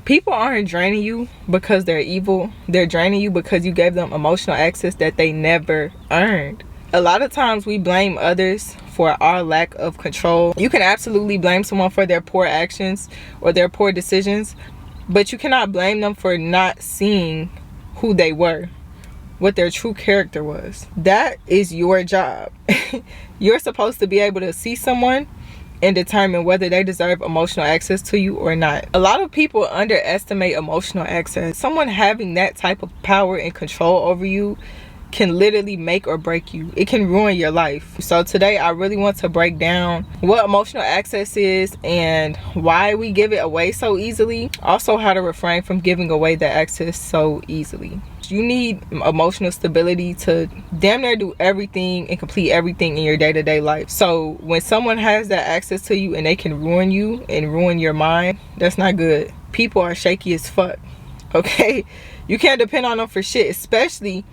People aren't draining you because they're evil. They're draining you because you gave them emotional access that they never earned. A lot of times we blame others for our lack of control. You can absolutely blame someone for their poor actions or their poor decisions, but you cannot blame them for not seeing who they were, what their true character was. That is your job. You're supposed to be able to see someone and determine whether they deserve emotional access to you or not. A lot of people underestimate emotional access. Someone having that type of power and control over you can literally make or break you. It can ruin your life. So today I really want to break down what emotional access is and why we give it away so easily. Also how to refrain from giving away that access so easily. You need emotional stability to damn near do everything and complete everything in your day-to-day life. So when someone has that access to you and they can ruin you and ruin your mind, that's not good. People are shaky as fuck, okay? You can't depend on them for shit, especially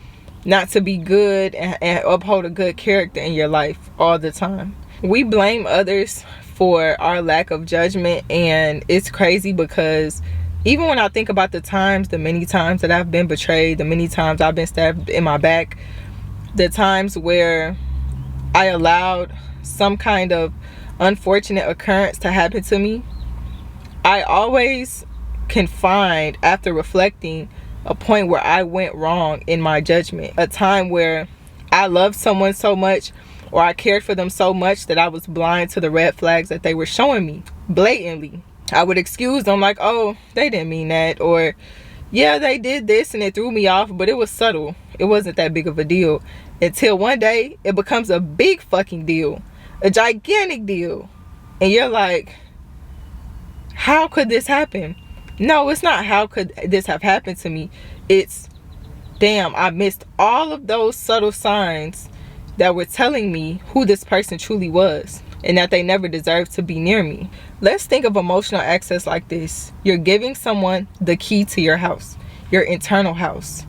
not to be good and uphold a good character in your life all the time. We blame others for our lack of judgment, and it's crazy because even when I think about the many times that I've been betrayed, the many times I've been stabbed in my back, the times where I allowed some kind of unfortunate occurrence to happen to me, I always can find, after reflecting, a point where I went wrong in my judgment. A time where I loved someone so much, or I cared for them so much, that I was blind to the red flags that they were showing me blatantly. I would excuse them like, oh, they didn't mean that, or yeah, they did this and it threw me off, but it was subtle. It wasn't that big of a deal. Until one day it becomes a big fucking deal, a gigantic deal, and you're like, how could this happen? No, it's not how could this have happened to me. It's, damn, I missed all of those subtle signs that were telling me who this person truly was and that they never deserved to be near me. Let's think of emotional access like this. You're giving someone the key to your house, your internal house.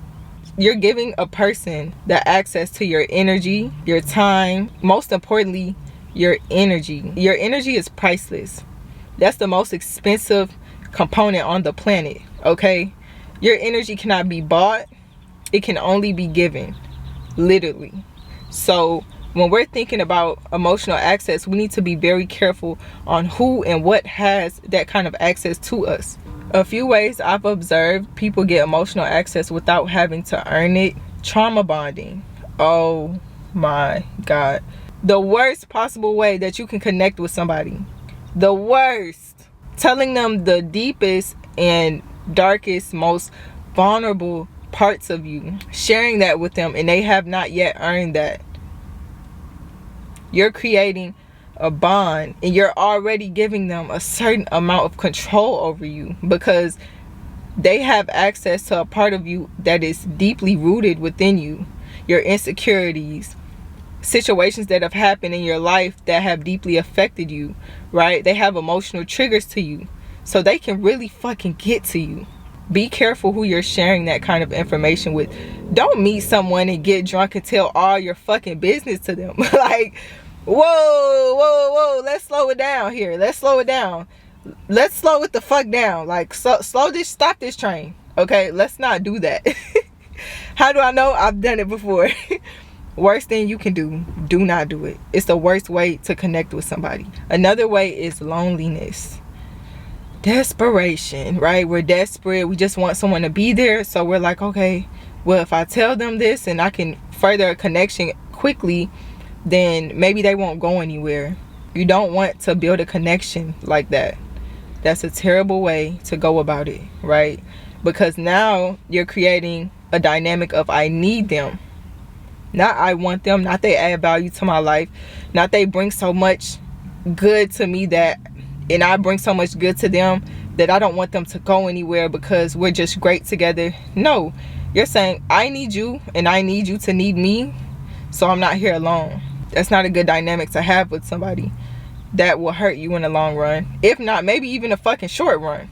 You're giving a person the access to your energy, your time, most importantly, your energy. Your energy is priceless. That's the most expensive component on the planet, okay? Your energy cannot be bought. It can only be given, literally. So when we're thinking about emotional access, we need to be very careful on who and what has that kind of access to us. A few ways I've observed people get emotional access without having to earn it. Trauma bonding. Oh my God. The worst possible way that you can connect with somebody. The worst. Telling them the deepest and darkest, most vulnerable parts of you. Sharing that with them, and they have not yet earned that. You're creating a bond, and you're already giving them a certain amount of control over you because they have access to a part of you that is deeply rooted within you. Your insecurities, situations that have happened in your life that have deeply affected you, right? They have emotional triggers to you, so they can really fucking get to you. Be careful who you're sharing that kind of information with. Don't meet someone and get drunk and tell all your fucking business to them. Like, whoa, let's slow it down here. Let's slow it down. Let's slow it the fuck down. Like, stop this train, okay? Let's not do that. How do I know? I've done it before. Worst thing you can do not do it. It's the worst way to connect with somebody. Another way is loneliness. Desperation, right? We're desperate. We just want someone to be there. So we're like, okay, well, if I tell them this and I can further a connection quickly, then maybe they won't go anywhere. You don't want to build a connection like that. That's a terrible way to go about it, right? Because now you're creating a dynamic of I need them. Not I want them, not they add value to my life, not they bring so much good to me that, and I bring so much good to them that I don't want them to go anywhere because we're just great together. No, you're saying I need you and I need you to need me, so I'm not here alone. That's not a good dynamic to have with somebody. That will hurt you in the long run. If not, maybe even a fucking short run.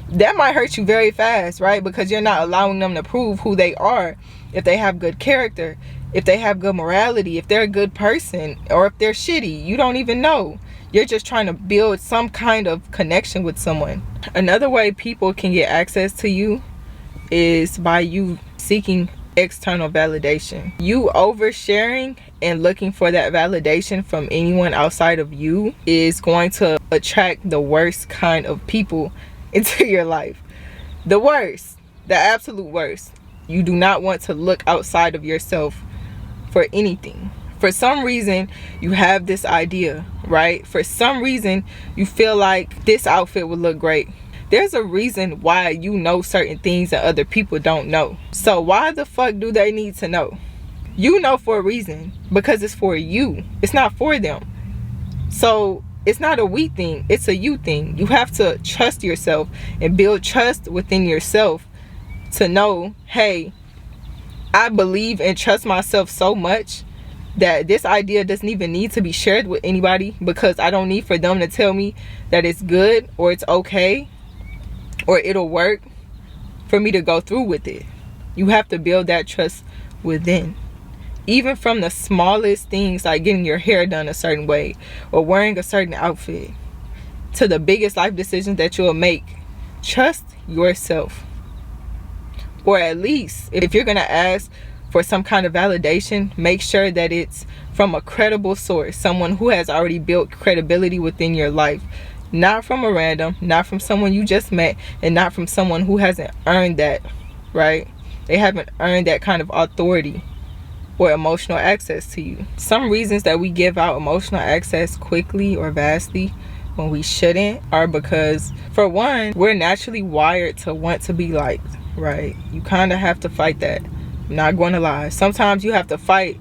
That might hurt you very fast, right? Because you're not allowing them to prove who they are. If they have good character, if they have good morality, if they're a good person, or if they're shitty, you don't even know. You're just trying to build some kind of connection with someone. Another way people can get access to you is by you seeking external validation. You oversharing and looking for that validation from anyone outside of you is going to attract the worst kind of people into your life. The worst, the absolute worst. You do not want to look outside of yourself for anything. For some reason, you have this idea, right? For some reason, you feel like this outfit would look great. There's a reason why you know certain things that other people don't know. So why the fuck do they need to know? You know for a reason, because it's for you. It's not for them. So it's not a we thing, it's a you thing. You have to trust yourself and build trust within yourself to know, hey, I believe and trust myself so much that this idea doesn't even need to be shared with anybody, because I don't need for them to tell me that it's good or it's okay or it'll work for me to go through with it. You have to build that trust within. Even from the smallest things like getting your hair done a certain way or wearing a certain outfit to the biggest life decisions that you'll make. Trust yourself. Or at least if you're gonna ask for some kind of validation, make sure that it's from a credible source, someone who has already built credibility within your life. Not from a random, not from someone you just met, and not from someone who hasn't earned that, right? They haven't earned that kind of authority or emotional access to you. Some reasons that we give out emotional access quickly or vastly when we shouldn't are because, for one, we're naturally wired to want to be liked, right? You kind of have to fight that. I'm not going to lie. Sometimes you have to fight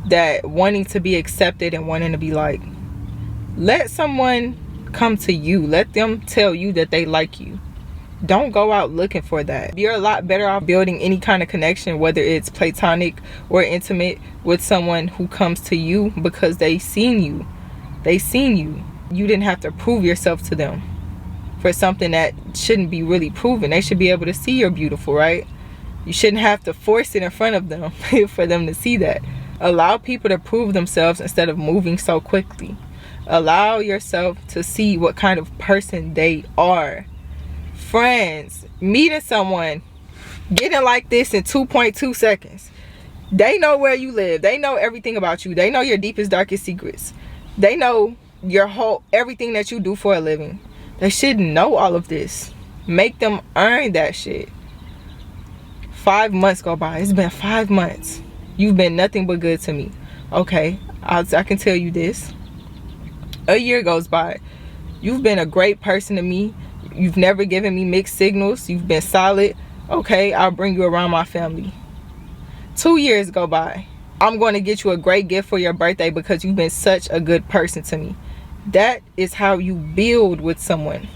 that wanting to be accepted and wanting to be liked. Let someone come to you. Let them tell you that they like you. Don't go out looking for that. You're a lot better off building any kind of connection, whether it's platonic or intimate, with someone who comes to you because they seen you. They seen you. You didn't have to prove yourself to them for something that shouldn't be really proven. They should be able to see you're beautiful, right? You shouldn't have to force it in front of them for them to see that. Allow people to prove themselves instead of moving so quickly. Allow yourself to see what kind of person they are. Friends, meeting someone, getting like this in 2.2 seconds. They know where you live. They know everything about you. They know your deepest, darkest secrets. They know your everything that you do for a living. They shouldn't know all of this. Make them earn that shit. 5 months go by. It's been 5 months. You've been nothing but good to me. Okay, I can tell you this. A year goes by. You've been a great person to me. You've never given me mixed signals. You've been solid. Okay, I'll bring you around my family. 2 years go by. I'm going to get you a great gift for your birthday because you've been such a good person to me. That is how you build with someone.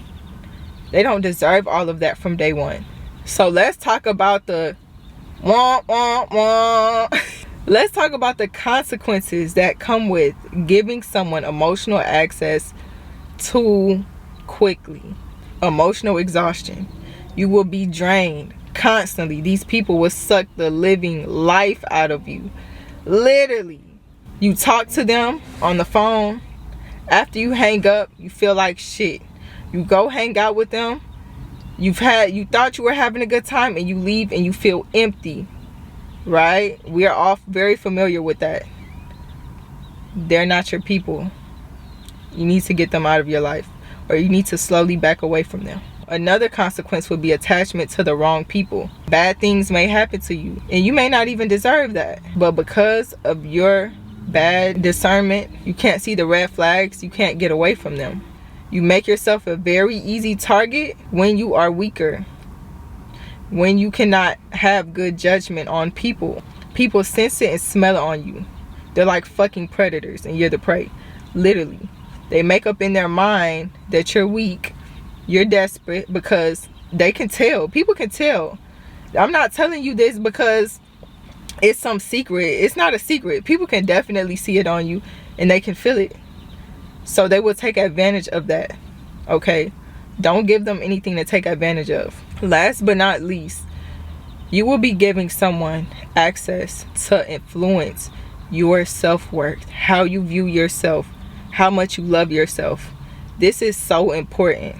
They don't deserve all of that from day one. So let's talk about the let's talk about the consequences that come with giving someone emotional access too quickly. Emotional exhaustion. You will be drained constantly. These people will suck the living life out of you. Literally. You talk to them on the phone. After you hang up, you feel like shit. You go hang out with them. You thought you were having a good time, and you leave and you feel empty. Right? We are all very familiar with that. They're not your people. You need to get them out of your life, or you need to slowly back away from them. Another consequence would be attachment to the wrong people. Bad things may happen to you, and you may not even deserve that. But because of your bad discernment, you can't see the red flags, you can't get away from them. You make yourself a very easy target when you are weaker. When you cannot have good judgment on people. People sense it and smell it on you. They're like fucking predators and you're the prey. Literally. They make up in their mind that you're weak, you're desperate, because they can tell. People can tell. I'm not telling you this because it's some secret. It's not a secret. People can definitely see it on you and they can feel it. So they will take advantage of that. Okay? Don't give them anything to take advantage of. Last but not least, you will be giving someone access to influence your self-worth, how you view yourself, how much you love yourself. This is so important.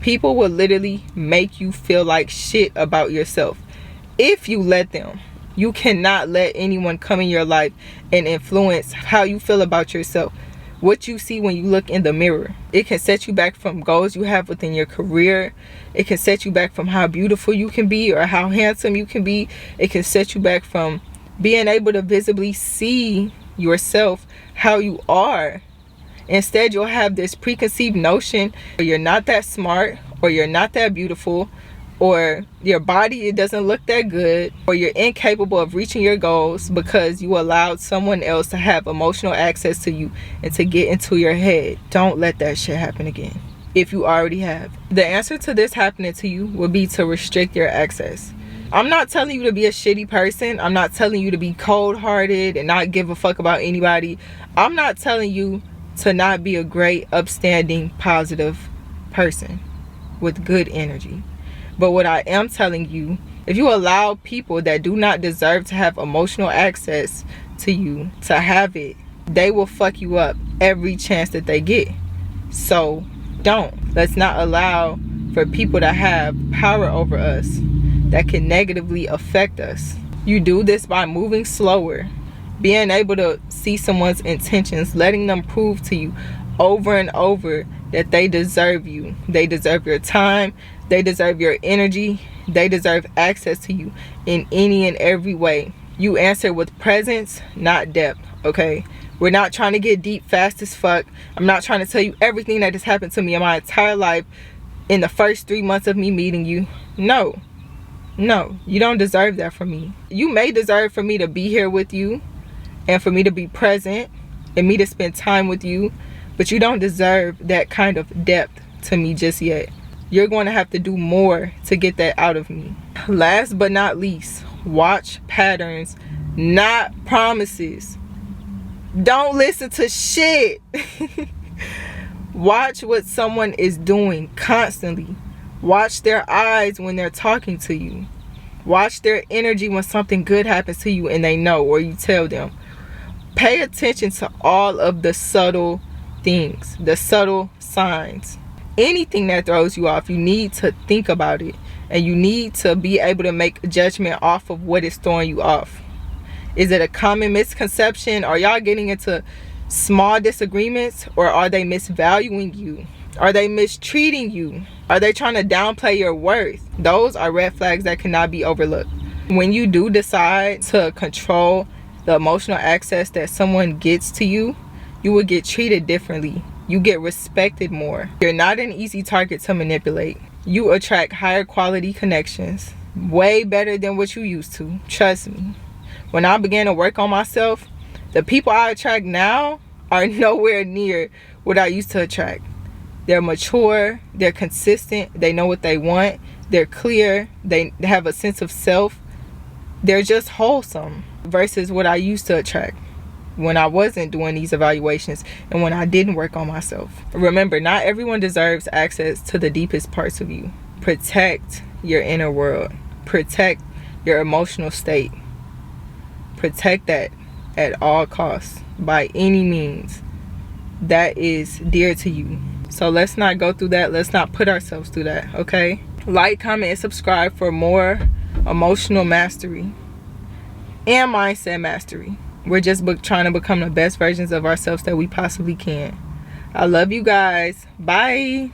People will literally make you feel like shit about yourself if you let them. You cannot let anyone come in your life and influence how you feel about yourself. What you see when you look in the mirror. It can set you back from goals you have within your career. It can set you back from how beautiful you can be or how handsome you can be. It can set you back from being able to visibly see yourself how you are. Instead, you'll have this preconceived notion that you're not that smart, or you're not that beautiful, or your body, it doesn't look that good, or you're incapable of reaching your goals because you allowed someone else to have emotional access to you and to get into your head. Don't let that shit happen again if you already have. The answer to this happening to you would be to restrict your access. I'm not telling you to be a shitty person. I'm not telling you to be cold-hearted and not give a fuck about anybody. I'm not telling you to not be a great, upstanding, positive person with good energy. But what I am telling you, if you allow people that do not deserve to have emotional access to you to have it, they will fuck you up every chance that they get. So don't. Let's not allow for people to have power over us that can negatively affect us. You do this by moving slower, being able to see someone's intentions, letting them prove to you over and over that they deserve you. They deserve your time. They deserve your energy. They deserve access to you in any and every way. You answer with presence, not depth, okay? We're not trying to get deep fast as fuck. I'm not trying to tell you everything that has happened to me in my entire life in the first 3 months of me meeting you. No, you don't deserve that from me. You may deserve for me to be here with you and for me to be present and me to spend time with you, but you don't deserve that kind of depth to me just yet. You're going to have to do more to get that out of me. Last but not least, watch patterns, not promises. Don't listen to shit. Watch what someone is doing constantly. Watch their eyes when they're talking to you. Watch their energy when something good happens to you and they know, or you tell them. Pay attention to all of the subtle things, the subtle signs. Anything that throws you off, you need to think about it, and you need to be able to make a judgment off of what is throwing you off. Is it a common misconception? Are y'all getting into small disagreements, or are they misvaluing you? Are they mistreating you? Are they trying to downplay your worth? Those are red flags that cannot be overlooked. When you do decide to control the emotional access that someone gets to you, you will get treated differently. You get respected more. You're not an easy target to manipulate. You attract higher quality connections, way better than what you used to. Trust me. When I began to work on myself, the people I attract now are nowhere near what I used to attract. They're mature, they're consistent, they know what they want, they're clear, they have a sense of self. They're just wholesome versus what I used to attract when I wasn't doing these evaluations and when I didn't work on myself. Remember, not everyone deserves access to the deepest parts of you. Protect your inner world. Protect your emotional state. Protect that at all costs, by any means that is dear to you. So let's not go through that. Let's not put ourselves through that, okay? Like, comment, and subscribe for more emotional mastery and mindset mastery. We're just trying to become the best versions of ourselves that we possibly can. I love you guys. Bye.